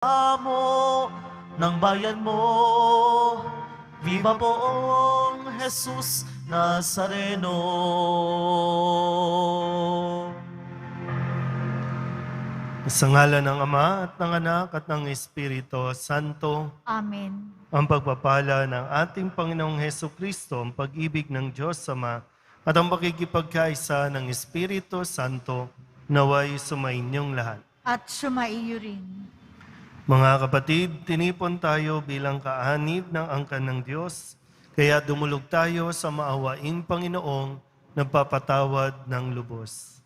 Amo ng bayan mo, viva poong Jesus Nazareno. Sa ngalan ng Ama at ng Anak at ng Espiritu Santo, Amen. ang pagpapala ng ating Panginoong Hesukristo, ang pag-ibig ng Diyos Ama, at ang pakikipagkaisa ng Espiritu Santo, naway sumainyong lahat. At sumaiyo rin. Mga kapatid, tinipon tayo bilang kaanib ng angkan ng Diyos, kaya dumulog tayo sa maawaing Panginoong nagpapatawad ng lubos.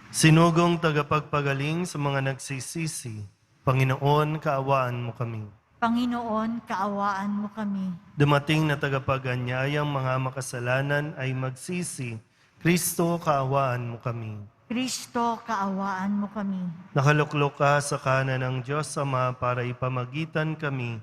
Sinugong tagapagpagaling sa mga nagsisisi, Panginoon, kaawaan mo kami. Panginoon, kaawaan mo kami. Dumating na tagapaganyayang mga makasalanan ay magsisi, Kristo, kaawaan mo kami. Kristo, kaawaan mo kami. Nakaluklok ka sa kanan ng Diyos Ama para ipamagitan kami.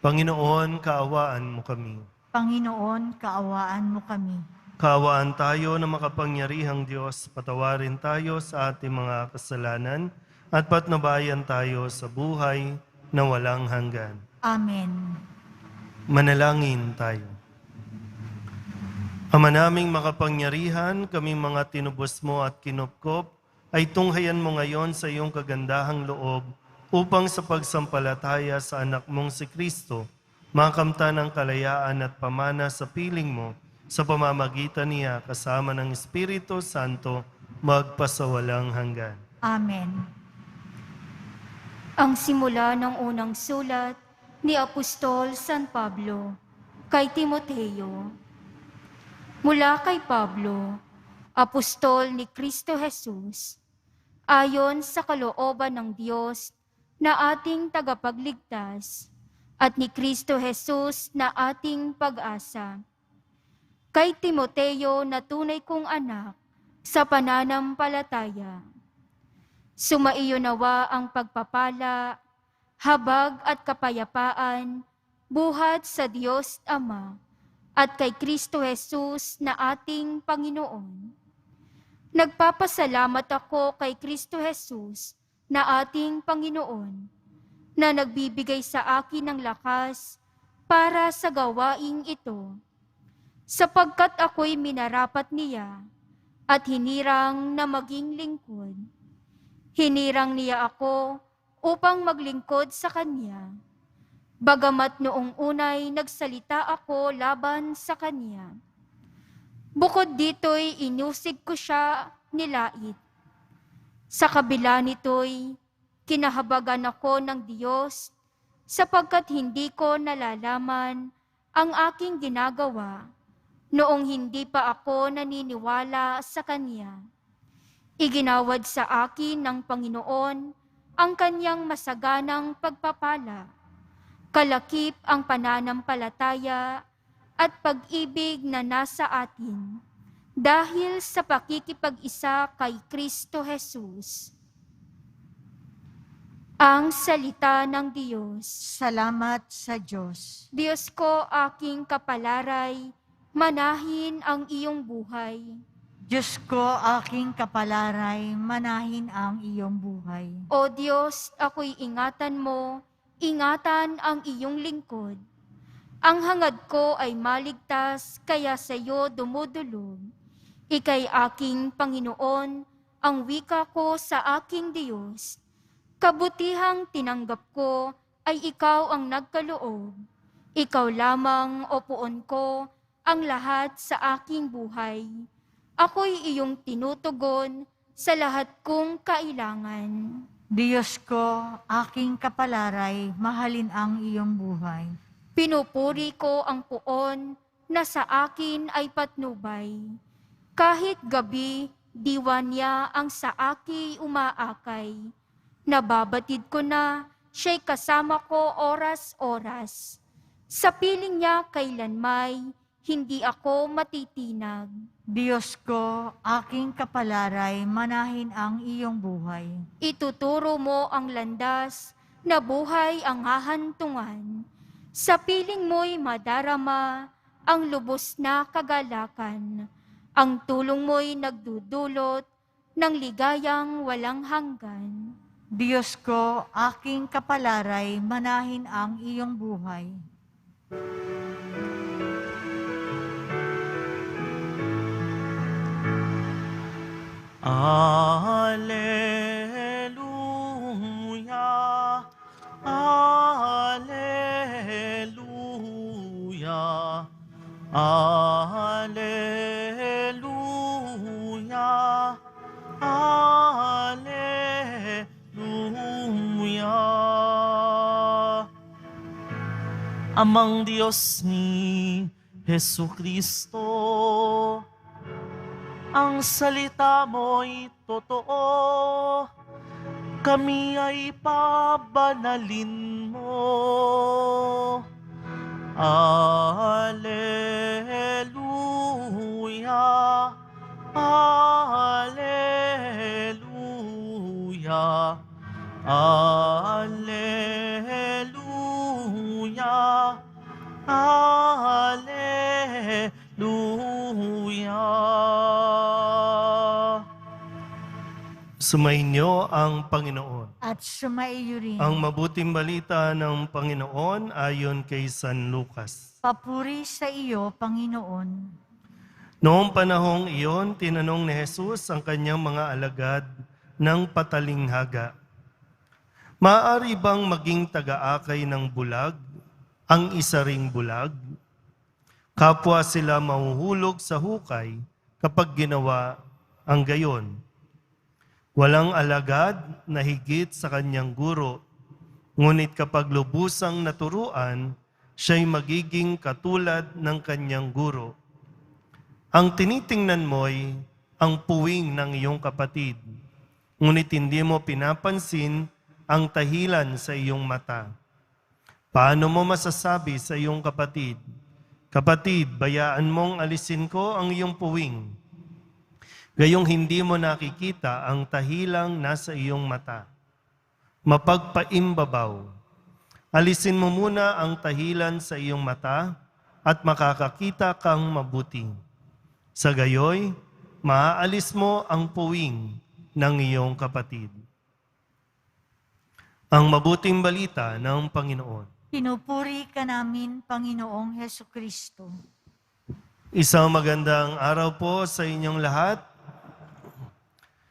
Panginoon, kaawaan mo kami. Panginoon, kaawaan mo kami. Kaawaan tayo na makapangyarihang Diyos, patawarin tayo sa ating mga kasalanan at patnubayan tayo sa buhay na walang hanggan. Amen. Manalangin tayo. Ama naming makapangyarihan, kaming mga tinubos mo at kinupkop, ay tunghayan mo ngayon sa iyong kagandahang loob upang sa pagsampalataya sa anak mong si Kristo, makamtan ng kalayaan at pamana sa piling mo sa pamamagitan niya kasama ng Espiritu Santo magpasawalang hanggan. Amen. Ang simula ng unang sulat ni Apostol San Pablo kay Timoteo. Mula kay Pablo, apostol ni Kristo Jesus, ayon sa kalooban ng Diyos na ating tagapagligtas at ni Kristo Jesus na ating pag-asa. Kay Timoteo na tunay kong anak sa pananampalataya, sumaiyo nawa ang pagpapala, habag at kapayapaan, buhat sa Diyos Ama at kay Kristo Jesus na ating Panginoon. Nagpapasalamat ako kay Kristo Jesus na ating Panginoon, na nagbibigay sa akin ng lakas para sa gawaing ito, sapagkat ako'y minarapat niya at hinirang na maging lingkod. Hinirang niya ako upang maglingkod sa Kanya, bagamat noong unay nagsalita ako laban sa Kanya. Bukod dito'y inusig ko siya nilait. Sa kabila nito'y kinahabagan ako ng Diyos sapagkat hindi ko nalalaman ang aking ginagawa noong hindi pa ako naniniwala sa Kanya. Iginawad sa akin ng Panginoon ang Kanyang masaganang pagpapala, kalakip ang pananampalataya at pag-ibig na nasa atin dahil sa pakikipag-isa kay Kristo Jesus. Ang salita ng Diyos. Salamat sa Diyos. Diyos ko, aking kapalaray, manahin ang iyong buhay. Diyos ko, aking kapalaray, manahin ang iyong buhay. O Diyos, ako'y ingatan mo, ingatan ang iyong lingkod. Ang hangad ko ay maligtas, kaya sa iyo dumudulog. Ika'y aking Panginoon, ang wika ko sa aking Diyos. Kabutihang tinanggap ko ay ikaw ang nagkaloob. Ikaw lamang, o puon ko, ang lahat sa aking buhay. Ako'y iyong tinutugon sa lahat kong kailangan. Diyos ko, aking kapalaray, mahalin ang iyong buhay. Pinupuri ko ang puon na sa akin ay patnubay. Kahit gabi, diwa niya ang sa aki umaakay. Nababatid ko na siya'y kasama ko oras-oras. Sa piling niya kailanmay, hindi ako matitinag. Diyos ko, aking kapalaray, manahin ang iyong buhay. Ituturo mo ang landas na buhay ang hahantungan. Sa piling mo'y madarama ang lubos na kagalakan. Ang tulong mo'y nagdudulot ng ligayang walang hanggan. Diyos ko, aking kapalaray, manahin ang iyong buhay. Alleluia, Alleluia, Alleluia, Alleluia. Amang Diyos ni Jesucristo, ang salita mo'y totoo, kami ay pabanalin mo. Alleluia, Alleluia, Alleluia, Alleluia. Sumainyo ang Panginoon. At sumaiyo rin. Ang mabuting balita ng Panginoon ayon kay San Lucas. Papuri sa iyo, Panginoon. Noong panahong iyon, tinanong ni Jesus ang kanyang mga alagad ng patalinghaga, "Maaari bang maging taga-akay ng bulag ang isa ring bulag? Kapwa sila mahuhulog sa hukay kapag ginawa ang gayon. Walang alagad na higit sa kanyang guro, ngunit kapag lubusang naturuan, siya'y magiging katulad ng kanyang guro. Ang tinitingnan mo'y ang puwing ng iyong kapatid, ngunit hindi mo pinapansin ang tahilan sa iyong mata. Paano mo masasabi sa iyong kapatid, 'Kapatid, bayaan mong alisin ko ang iyong puwing,' gayong hindi mo nakikita ang tahilang nasa iyong mata? Mapagpaimbabaw. Alisin mo muna ang tahilan sa iyong mata at makakakita kang mabuti. Sa gayoy, maaalis mo ang puwing ng iyong kapatid." Ang mabuting balita ng Panginoon. Pinupuri ka namin, Panginoong Hesukristo. Isang magandang araw po sa inyong lahat.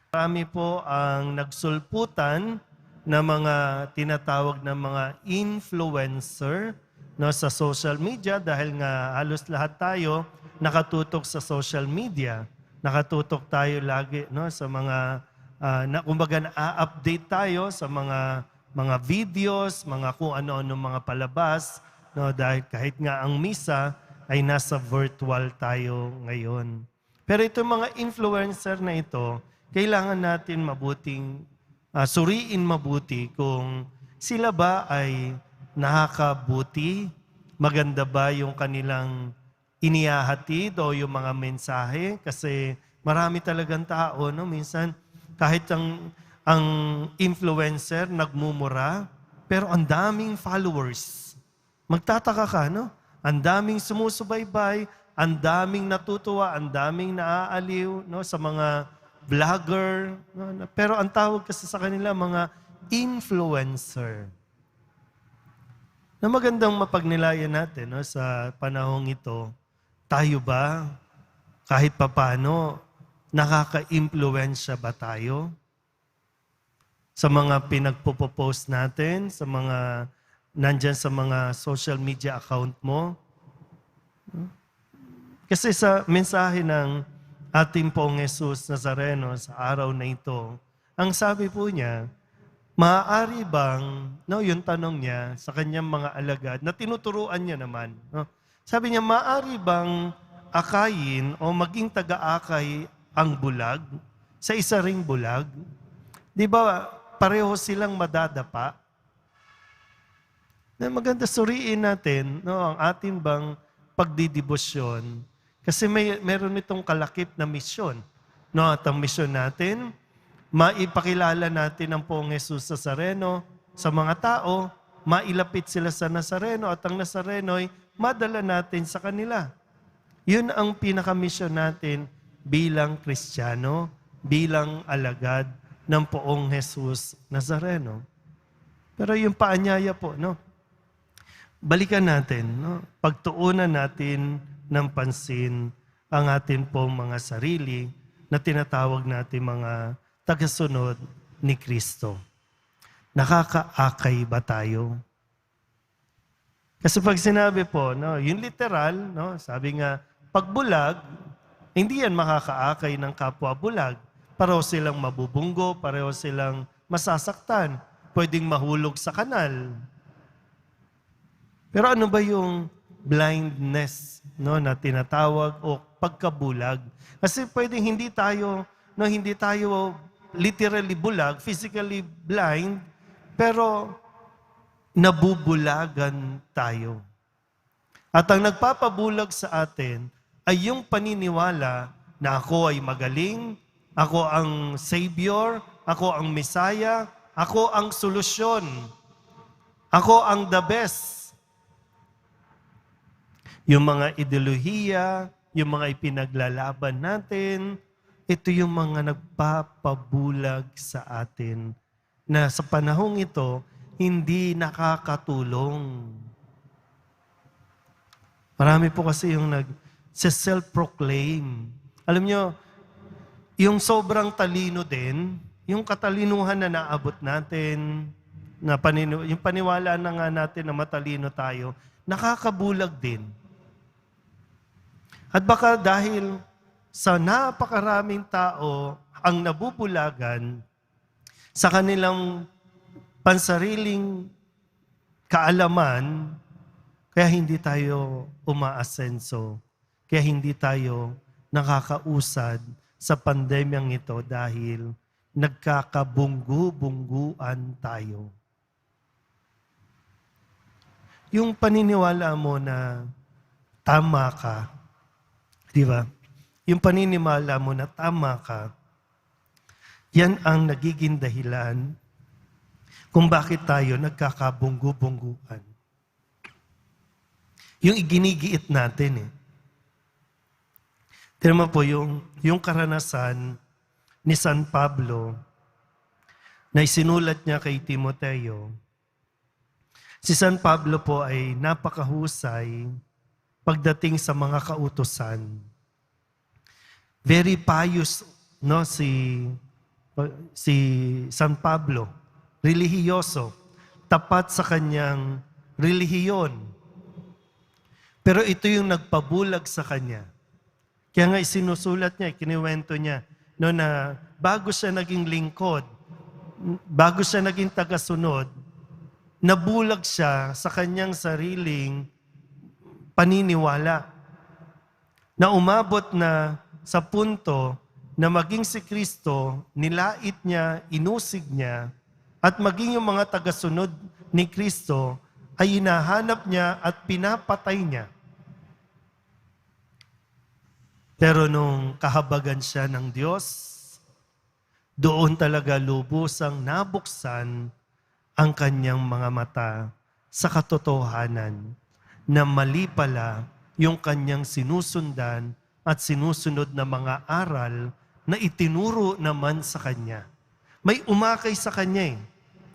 Marami po ang nagsulputan na mga tinatawag na mga influencer sa social media dahil nga halos lahat tayo nakatutok sa social media. Nakatutok tayo lagi sa mga, kumbaga na-update tayo sa mga videos, mga kung ano-ano mga palabas, dahil kahit nga ang misa ay nasa virtual tayo ngayon. Pero itong mga influencer na ito, kailangan natin mabuting suriin mabuti kung sila ba ay nakakabuti, maganda ba yung kanilang inihahatid o yung mga mensahe, kasi marami talagang tao, minsan kahit ang influencer nagmumura, pero ang daming followers. Magtataka ka, Ang daming sumusubaybay, ang daming natutuwa, ang daming naaaliw sa mga vlogger. Pero ang tawag kasi sa kanila mga influencer. Na magandang mapagnilayan natin sa panahong ito, tayo ba kahit papano nakaka-impluwensya ba tayo? Sa mga pinagpo-post natin, sa mga nandyan sa mga social media account mo. Kasi sa mensahe ng ating Poong Jesus Nazareno sa araw na ito, ang sabi po niya, maaari bang, yung tanong niya sa kanyang mga alagad, na tinuturuan niya naman. Sabi niya, maaari bang akayin o maging taga-akay ang bulag sa isa ring bulag? Di ba pareho silang madadapa? Na maganda suriin natin ang ating bang pagdidibosyon. Kasi meron itong kalakip na misyon. At ang misyon natin, maipakilala natin ang Poong Jesus Nazareno sa mga tao, mailapit sila sa Nazareno at ang Nazareno'y madala natin sa kanila. Yun ang pinakamisyon natin bilang Kristiyano, bilang alagad ng poong Jesus Nazareno. Pero yung paanyaya po, no? Balikan natin, no? Pagtuunan natin ng pansin ang atin pong mga sarili na tinatawag natin mga tagasunod ni Kristo. Nakakaakay ba tayo? Kasi pag sinabi po, no, yung literal, no, sabi nga, pagbulag, hindi yan makakaakay ng kapwa bulag. Pareho silang mabubunggo, pareho silang masasaktan, pwedeng mahulog sa kanal. Pero ano ba yung blindness, no, na tinatawag o pagkabulag? Kasi pwedeng hindi tayo literally bulag, physically blind, pero nabubulagan tayo. At ang nagpapabulag sa atin ay yung paniniwala na ako ay magaling, ako ang Savior, ako ang Messiah, ako ang solusyon, ako ang the best. Yung mga ideolohiya, yung mga ipinaglalaban natin, ito yung mga nagpapabulag sa atin na sa panahong ito, hindi nakakatulong. Marami po kasi yung self-proclaim. Alam nyo, yung sobrang talino din, yung katalinuhan na naabot natin, yung paniwala na nga natin na matalino tayo, nakakabulag din. At baka dahil sa napakaraming tao ang nabubulagan sa kanilang pansariling kaalaman, kaya hindi tayo umaasenso, kaya hindi tayo nakakausad sa pandemyang ito dahil nagkakabunggu-bungguan tayo. Yung paniniwala mo na tama ka, di ba? Yung paniniwala mo na tama ka, yan ang nagiging dahilan kung bakit tayo nagkakabunggu-bungguan. Yung iginigiit natin eh. Tignan mo po yung karanasan ni San Pablo na isinulat niya kay Timoteo. Si San Pablo po ay napakahusay pagdating sa mga kautusan. Very pious, no, si San Pablo, relihiyoso, tapat sa kanyang relihiyon. Pero ito yung nagpabulag sa kanya. Kaya nga isinusulat niya, kiniwento niya, no, na bago siya naging lingkod, bago siya naging tagasunod, nabulag siya sa kanyang sariling paniniwala. Na umabot na sa punto na maging si Kristo, nilait niya, inusig niya, at maging yung mga tagasunod ni Kristo ay hinahanap niya at pinapatay niya. Pero nung kahabagan siya ng Diyos, doon talaga lubusang nabuksan ang kanyang mga mata sa katotohanan na mali pala yung kanyang sinusundan at sinusunod na mga aral na itinuro naman sa kanya. May umakay sa kanya eh.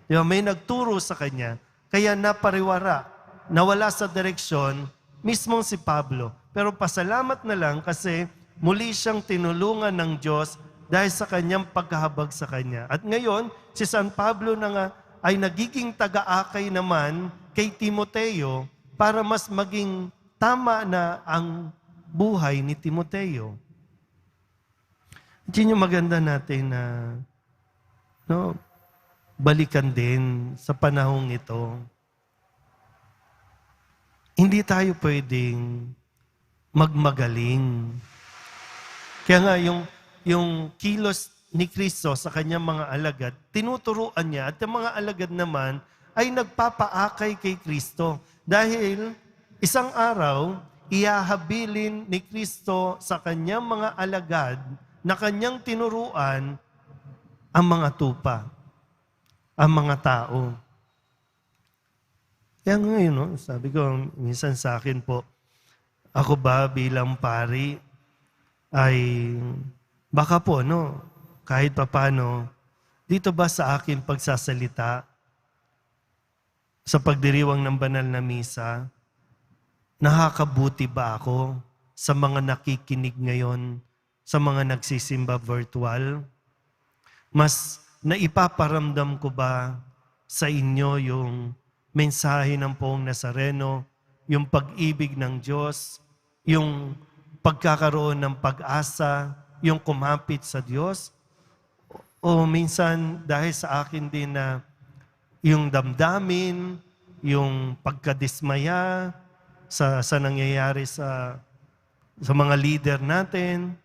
Diba? May nagturo sa kanya. Kaya napariwara, nawala sa direksyon, mismong si Pablo. Pero pasalamat na lang kasi muli siyang tinulungan ng Diyos dahil sa kanyang pagkahabag sa kanya. At ngayon, si San Pablo na nga ay nagiging taga-akay naman kay Timoteo para mas maging tama na ang buhay ni Timoteo. Diyan yung maganda natin na balikan din sa panahong ito. Hindi tayo pwedeng magmagaling. Kaya nga yung kilos ni Kristo sa kanyang mga alagad, tinuturuan niya at yung mga alagad naman ay nagpapaakay kay Kristo. Dahil isang araw, ihahabilin ni Kristo sa kanyang mga alagad na kanyang tinuruan ang mga tupa, ang mga tao. Kaya ngayon, sabi ko minsan sa akin po, ako ba bilang pari ay baka po, kahit papano dito ba sa akin pagsasalita, sa pagdiriwang ng banal na misa, nakakabuti ba ako sa mga nakikinig ngayon, sa mga nagsisimba virtual? Mas naipaparamdam ko ba sa inyo yung mensahe ng Poong Nazareno, yung pag-ibig ng Diyos, yung pagkakaroon ng pag-asa, yung kumapit sa Diyos? O minsan dahil sa akin din na yung damdamin, yung pagkadismaya sa nangyayari sa mga leader natin,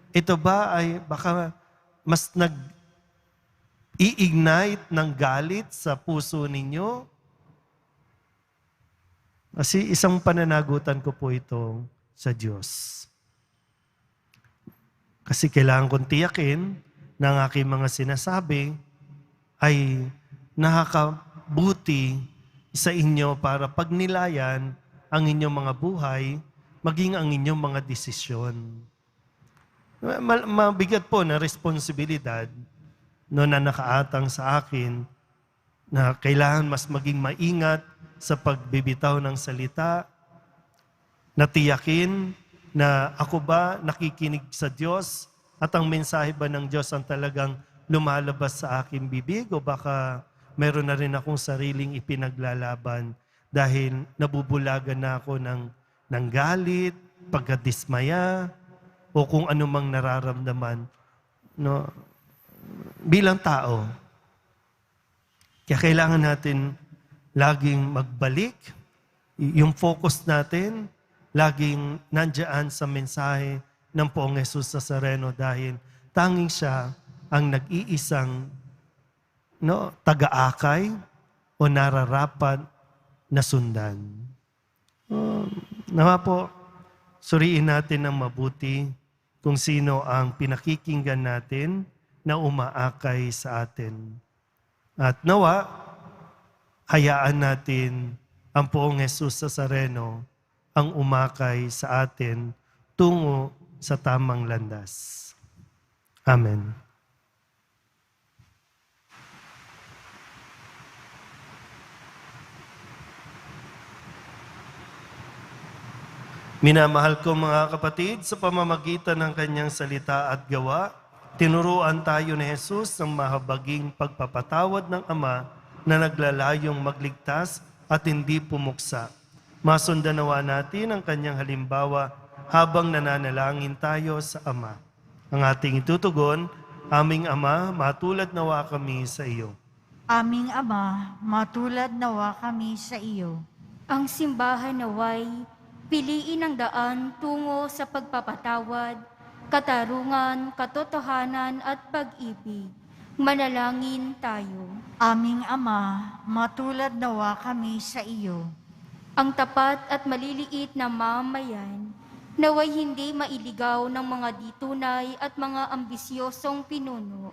ito ba ay baka mas nag-i-ignite ng galit sa puso ninyo? Kasi isang pananagutan ko po ito sa Diyos. Kasi kailangan kong tiyakin na ang aking mga sinasabi ay nakakabuti sa inyo para pagnilayan ang inyong mga buhay, maging ang inyong mga desisyon. Mabigat po na responsibilidad na nakaatang sa akin na kailangan mas maging maingat sa pagbibitaw ng salita, natiyakin na ako ba nakikinig sa Diyos at ang mensahe ba ng Diyos ang talagang lumalabas sa aking bibig o baka meron na rin akong sariling ipinaglalaban dahil nabubulagan na ako ng galit, pagkadismaya, o kung anumang nararamdaman bilang tao. Kaya kailangan natin laging magbalik, yung focus natin, laging nandiyan sa mensahe ng Poong Jesus Nazareno dahil tanging siya ang nag-iisang taga-akay o nararapat na sundan. Nawa po, suriin natin ng mabuti kung sino ang pinakikinggan natin na umaakay sa atin. At nawa, hayaan natin ang Poong Jesus Nazareno ang umakay sa atin tungo sa tamang landas. Amen. Minamahal ko mga kapatid, sa pamamagitan ng kanyang salita at gawa, tinuruan tayo ni Jesus ng mahabaging pagpapatawad ng Ama na naglalayong magligtas at hindi pumuksa. Masundan nawa natin ang kanyang halimbawa habang nananalangin tayo sa Ama. Ang ating itutugon, aming Ama, matulad nawa kami sa iyo. Aming Ama, matulad nawa kami sa iyo. Ang simbahan naway piliin ang daan tungo sa pagpapatawad, katarungan, katotohanan at pag-ibig. Manalangin tayo. Aming Ama, matulad nawa kami sa iyo. Ang tapat at maliliit na mamamayan, naway hindi mailigaw ng mga ditunay at mga ambisyosong pinuno.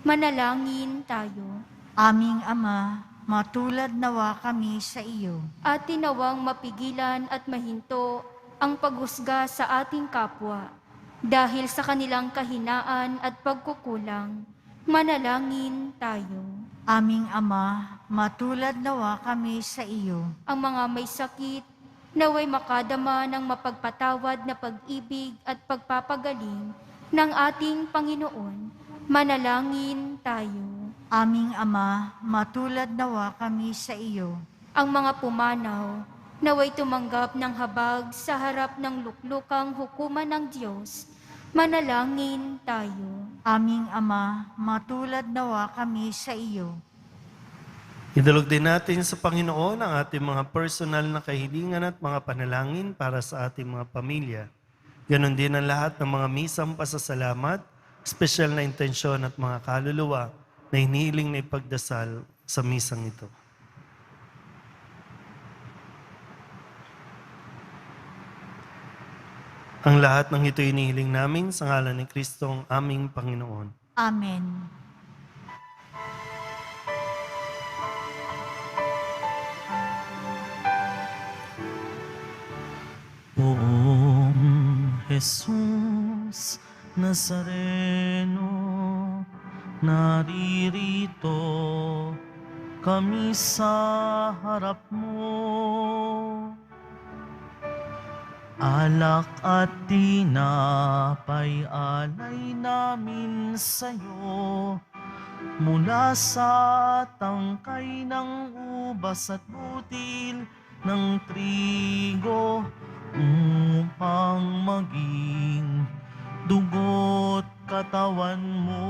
Manalangin tayo. Aming Ama, matulad nawa kami sa iyo. At tinawang mapigilan at mahinto ang paghusga sa ating kapwa dahil sa kanilang kahinaan at pagkukulang. Manalangin tayo. Aming Ama, matulad nawa kami sa iyo. Ang mga may sakit, naway makadama ng mapagpatawad na pag-ibig at pagpapagaling ng ating Panginoon. Manalangin tayo. Aming Ama, matulad nawa kami sa iyo. Ang mga pumanaw, naway tumanggap ng habag sa harap ng luklukang hukuman ng Diyos. Manalangin tayo. Aming Ama, matulad nawa kami sa iyo. Idalog din natin sa Panginoon ang ating mga personal na kahilingan at mga panalangin para sa ating mga pamilya. Ganon din ang lahat ng mga misang pasasalamat, espesyal na intensyon at mga kaluluwa na hinihiling na ipagdasal sa misang ito. Ang lahat ng ito hinihiling namin sa ngalan ni Kristong aming Panginoon. Amen. Poong Jesus Nazareno, naririto kami sa harap mo. Alak at tinapay alay namin sa'yo, mula sa tangkay ng ubas at butil ng trigo, upang maging dugo't katawan mo.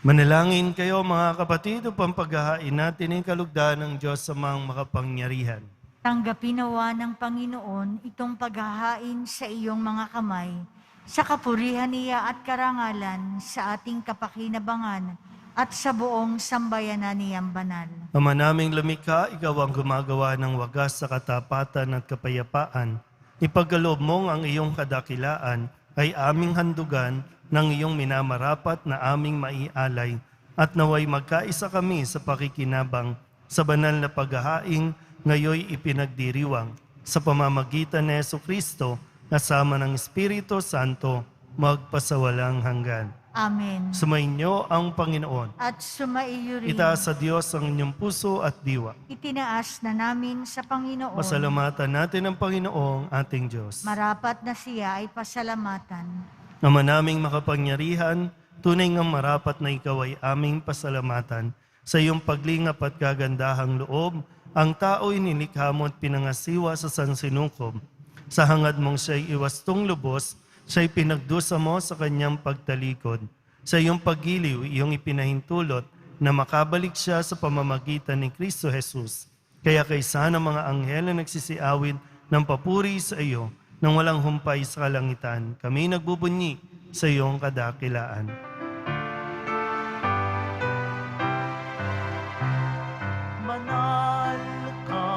Manalangin kayo mga kapatid upang paghahain natin ang kalugdan ng Diyos sa mga makapangyarihan. Tanggapin nawa ng Panginoon itong paghahain sa iyong mga kamay, sa kapurihan niya at karangalan, sa ating kapakinabangan, at sa buong sambayanan niyang banal. Ama naming lumikha, ikaw ang gumagawa ng wagas sa katapatan at kapayapaan. Ipagkaloob mong ang iyong kadakilaan ay aming handugan ng iyong minamarapat na aming maialay, at naway magkaisa kami sa pakikinabang sa banal na paghahain ngayoy ipinagdiriwang sa pamamagitan ni Jesucristo kasama ng Espiritu Santo magpasawalang hanggan. Amen. Sumainyo ang Panginoon. At sumaiyo rin. Itaas sa Diyos ang inyong puso at diwa. Itinaas na namin sa Panginoon. Pasalamatan natin ang Panginoong ating Diyos. Marapat na siya ay pasalamatan. Ama naming makapangyarihan, tunay ngang marapat na ikaw ay aming pasalamatan. Sa iyong paglingap at kagandahang loob, ang tao'y nilikha mo at pinangasiwa sa sansinukob. Sa hangad mong siya'y iwastong lubos, siya'y pinagdusa mo sa kanyang pagtalikod. Sa iyong paggiliw, iyong ipinahintulot na makabalik siya sa pamamagitan ni Kristo Jesus. Kaya kaysa ng mga anghel na nagsisiawit ng papuri sa iyo, nang walang humpay sa kalangitan, kami nagbubunyi sa iyong kadakilaan. Banal ka,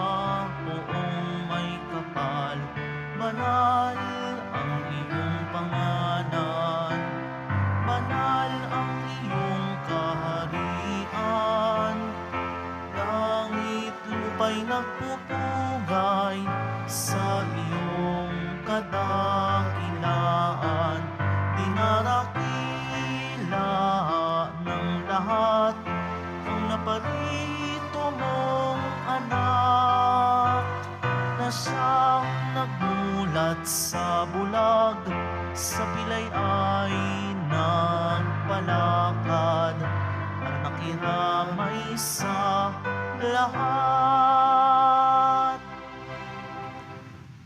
poong may kapal, banal ang iyong pangalan, banal ang iyong kaharian, langit lupa'y nagpupugay sa iyong kadakilaan, dinarakila ng lahat ang naparito mong anak, na siyang nagmulat sa bulag, sa pilay ay nagpalakad, at nakiramay sa lahat.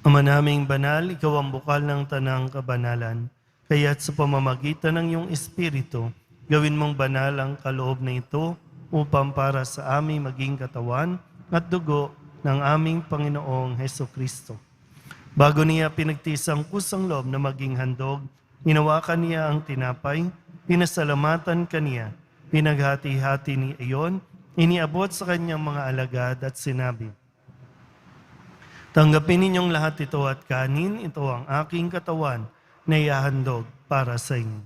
Ama naming banal, ikaw ang bukal ng tanang kabanalan. Kaya't sa pamamagitan ng iyong Espiritu, gawin mong banal ang kaloob na ito upang para sa aming maging katawan at dugo ng aming Panginoong Hesukristo. Bago niya pinagtiis ang kusang loob na maging handog, hinawakan niya ang tinapay, pinasalamatan kaniya, pinaghati-hati ni iyon, iniabot sa kanyang mga alagad at sinabi, tanggapin ninyong lahat ito at kanin, ito ang aking katawan na ihahandog para sa inyo.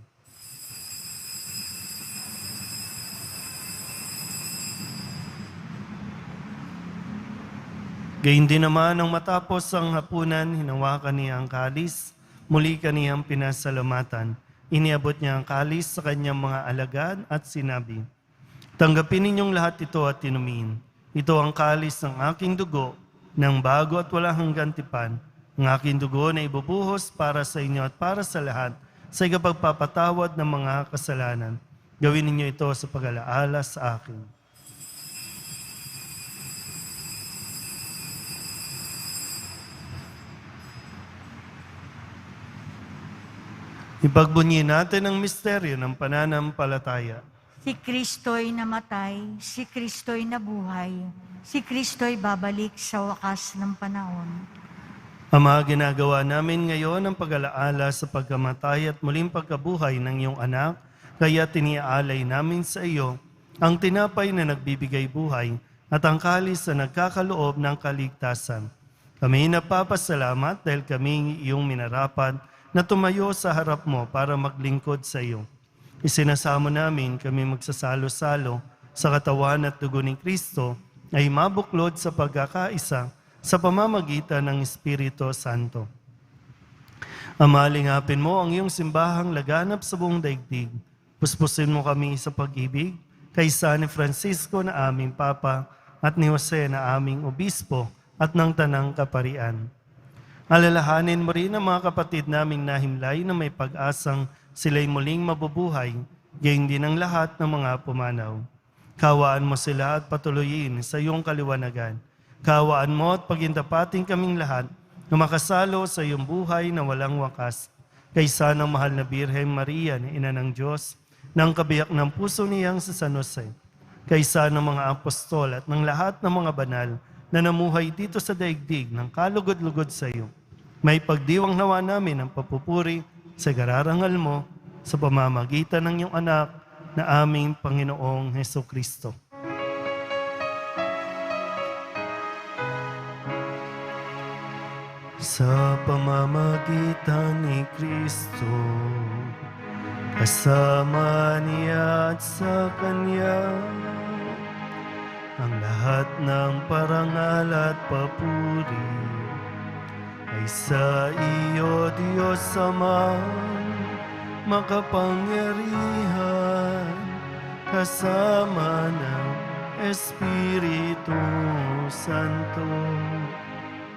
Gayun din naman nang matapos ang hapunan, hinawakan niya ang kalis, muli kaniyang pinasalamatan. Iniabot niya ang kalis sa kanyang mga alagad at sinabi, tanggapin ninyong lahat ito at inumin. Ito ang kalis ng aking dugo, ng bago at walang hanggang tipan, ang aking dugo na ibubuhos para sa inyo at para sa lahat sa ikapagpapatawad ng mga kasalanan. Gawin ninyo ito sa pag-alaala sa akin. Ipagbunyi natin ang misteryo ng pananampalataya. Si Kristo'y namatay, si Kristo'y nabuhay, si Kristo'y babalik sa wakas ng panahon. Ama, ginagawa namin ngayon ang pag-alaala sa pagkamatay at muling pagkabuhay ng iyong anak, kaya tiniaalay namin sa iyo ang tinapay na nagbibigay buhay at ang kalis na nagkakaloob ng kaligtasan. Kami napapasalamat dahil kami iyong minarapat na tumayo sa harap mo para maglingkod sa iyo. Isinasamo namin kami magsasalo-salo sa katawan at dugo ni Kristo ay mabuklod sa pagkakaisa sa pamamagitan ng Espiritu Santo. Amalingapin mo ang iyong simbahang laganap sa buong daigdig. Puspusin mo kami sa pag-ibig, kaysa ni Francisco na aming Papa at ni Jose na aming Obispo at ng Tanang Kaparian. Alalahanin mo rin ang mga kapatid naming nahimlay na may pag-asang sila'y muling mabubuhay, gayon din ang lahat ng mga pumanaw. Kawaan mo sila at patuloyin sa iyong kaliwanagan. Kawaan mo at pagindapating kaming lahat na makasalo sa iyong buhay na walang wakas. Kaysa ng mahal na Birheng Maria na Ina ng Diyos, ng kabiyak ng puso niyang sa San Jose, kaysa ng mga apostol at ng lahat ng mga banal na namuhay dito sa daigdig ng kalugod-lugod sa iyo. May pagdiwang nawa namin ang papupuri sa gararangal mo sa pamamagitan ng iyong anak na aming Panginoong Hesukristo. Sa pamamagitan ni Kristo, kasama niya at sa Kanya, ang lahat ng parangal at papuri ay sa iyo, Diyos Ama, makapangyarihan, kasama ng Espiritu Santo,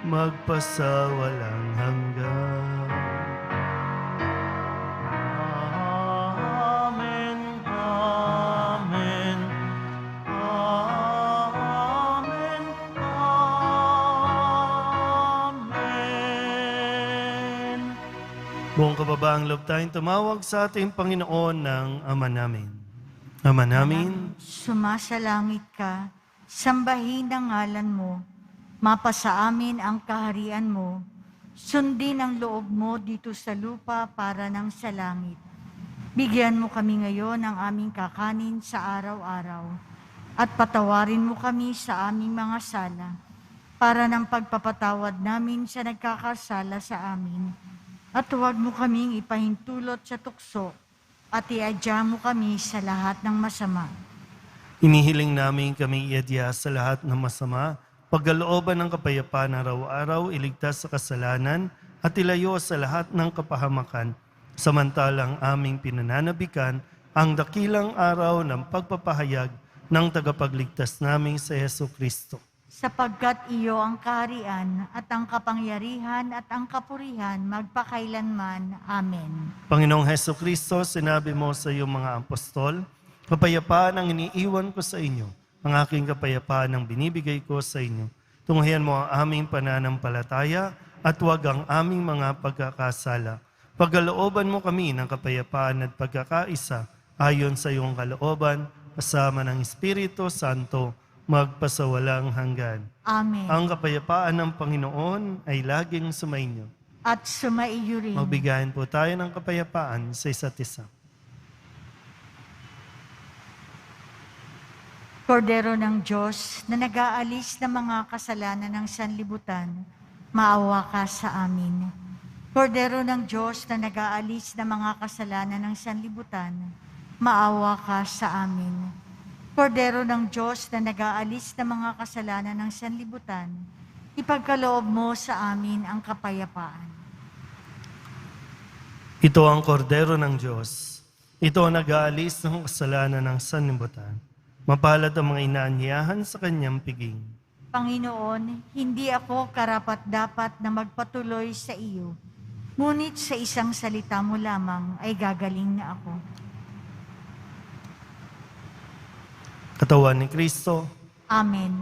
magpasawalang hanggan. Amen, amen, amen, amen. Buong kababaang loob tayong tumawag sa ating Panginoon ng Ama namin. Ama namin, Sumasalangit ka, sambahin ang ngalan mo, mapasa amin ang kaharian mo, sundin ang loob mo dito sa lupa para ng sa langit. Bigyan mo kami ngayon ng aming kakanin sa araw-araw, at patawarin mo kami sa aming mga sala, para ng pagpapatawad namin sa nagkakasala sa amin. At huwag mo kaming ipahintulot sa tukso, at iadya mo kami sa lahat ng masama. inihiling namin kami iadya sa lahat ng masama, pagkalooban ng kapayapaan araw-araw, iligtas sa kasalanan, at ilayo sa lahat ng kapahamakan, samantalang aming pinananabikan ang dakilang araw ng pagpapahayag ng tagapagligtas naming sa Heso Kristo. Sapagkat iyo ang kaharian at ang kapangyarihan at ang kapurihan magpakailanman. Amen. Panginoong Heso Kristo, sinabi mo sa iyong mga apostol, kapayapaan ang iniiwan ko sa inyo, ang aking kapayapaan ang binibigay ko sa inyo. Tunghayan mo ang aming pananampalataya at huwag ang aming mga pagkakasala. Pagkalooban mo kami ng kapayapaan at pagkakaisa ayon sa iyong kalooban, kasama ng Espiritu Santo, magpasawalang hanggan. Amen. Ang kapayapaan ng Panginoon ay laging sumainyo. At sumaiyo rin. Magbigayan po tayo ng kapayapaan sa isa't isa. Kordero ng Diyos na nag-aalis ng mga kasalanan ng sanlibutan, maawa ka sa amin. Kordero ng Diyos na nag-aalis ng mga kasalanan ng sanlibutan, maawa ka sa amin. Kordero ng Diyos na nag-aalis ng mga kasalanan ng sanlibutan, ipagkaloob mo sa amin ang kapayapaan. Ito ang kordero ng Diyos. Ito ang nag-aalis ng kasalanan ng sanlibutan. Mapalad ang mga inaanyayahan sa kanyang piging. Panginoon, hindi ako karapat-dapat na magpatuloy sa iyo, ngunit sa isang salita mo lamang ay gagaling na ako. Katawan ni Kristo, Amen.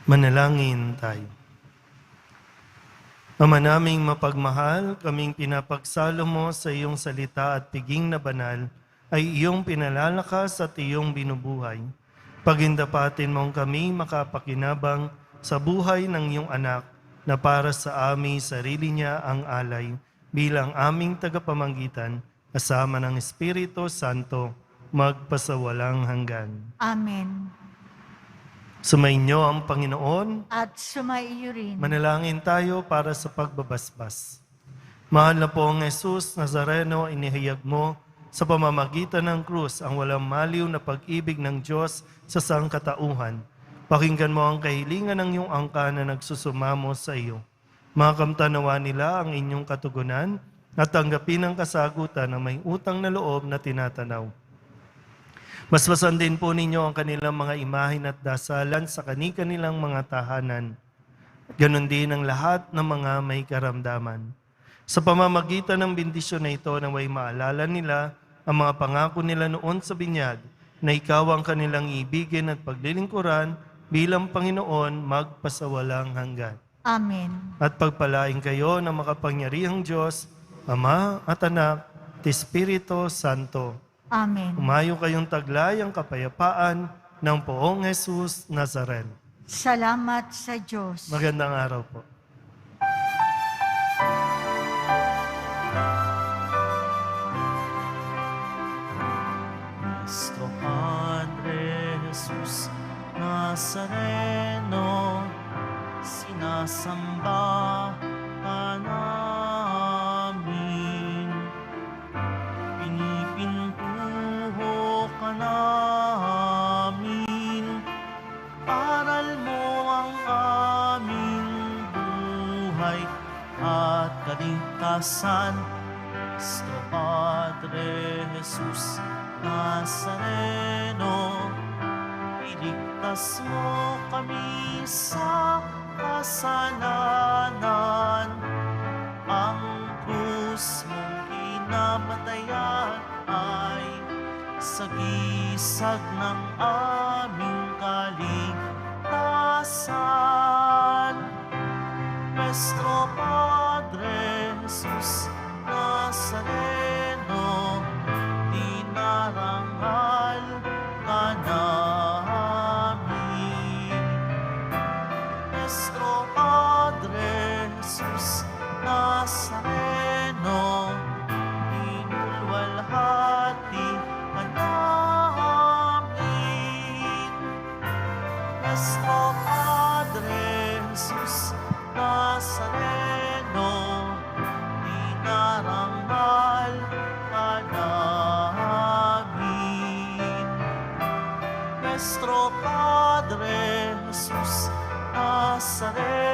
Manalangin tayo. Ama naming mapagmahal, kaming pinapagsalo mo sa iyong salita at piging na banal, ay iyong pinalalakas at iyong binubuhay. Pagindapatin mong kami makapakinabang sa buhay ng iyong anak na para sa aming sarili niya ang alay bilang aming tagapamagitan kasama ng Espiritu Santo magpasawalang hanggan. Amen. Sumainyo ang Panginoon. At sumaiyo rin. Manalangin tayo para sa pagbabasbas. Mahal na pong Jesus Nazareno, inihayag mo sa pamamagitan ng krus ang walang maliw na pag-ibig ng Diyos sa sangkatauhan. Pakinggan mo ang kahilingan ng iyong angka na nagsusumamo sa iyo. Makamtanawa nila ang inyong katugunan at tanggapin ang kasagutan ng may utang na loob na tinatanaw. Basbasan din po ninyo ang kanilang mga imahin at dasalan sa kani-kanilang mga tahanan. Ganon din ang lahat ng mga may karamdaman. Sa pamamagitan ng bendisyon na ito, naway maalala nila ang mga pangako nila noon sa binyag na ikaw ang kanilang ibigin at paglilingkuran bilang Panginoon magpasawalang hanggan. Amen. At pagpalain kayo ng makapangyarihang Diyos, Ama at Anak, at Espiritu Santo. Amen. Umayo kayong taglay ang kapayapaan ng Poong Jesus Nazareno. Salamat sa Diyos. Magandang araw po. Nuestro Padre Jesus Nazareno, sinasamba ka namin. Pinipintuho ka namin. Aral mo ang aming buhay at kaligtasan. Nuestro Padre Jesus Nazareno, iligtas mo kami sa kasalanan. Ang krus mong kinamatayan ay sagisag ng aming kaligtasan. Nuestro Padre Jesus Nazareno, dinarangal ka namin. Nuestro Padre Jesus Nazareno, inulwalhati ka namin. Nuestro Padre Jesus Nazareno, dinarangal ka namin. Nuestro Padre Jesus Nazareno,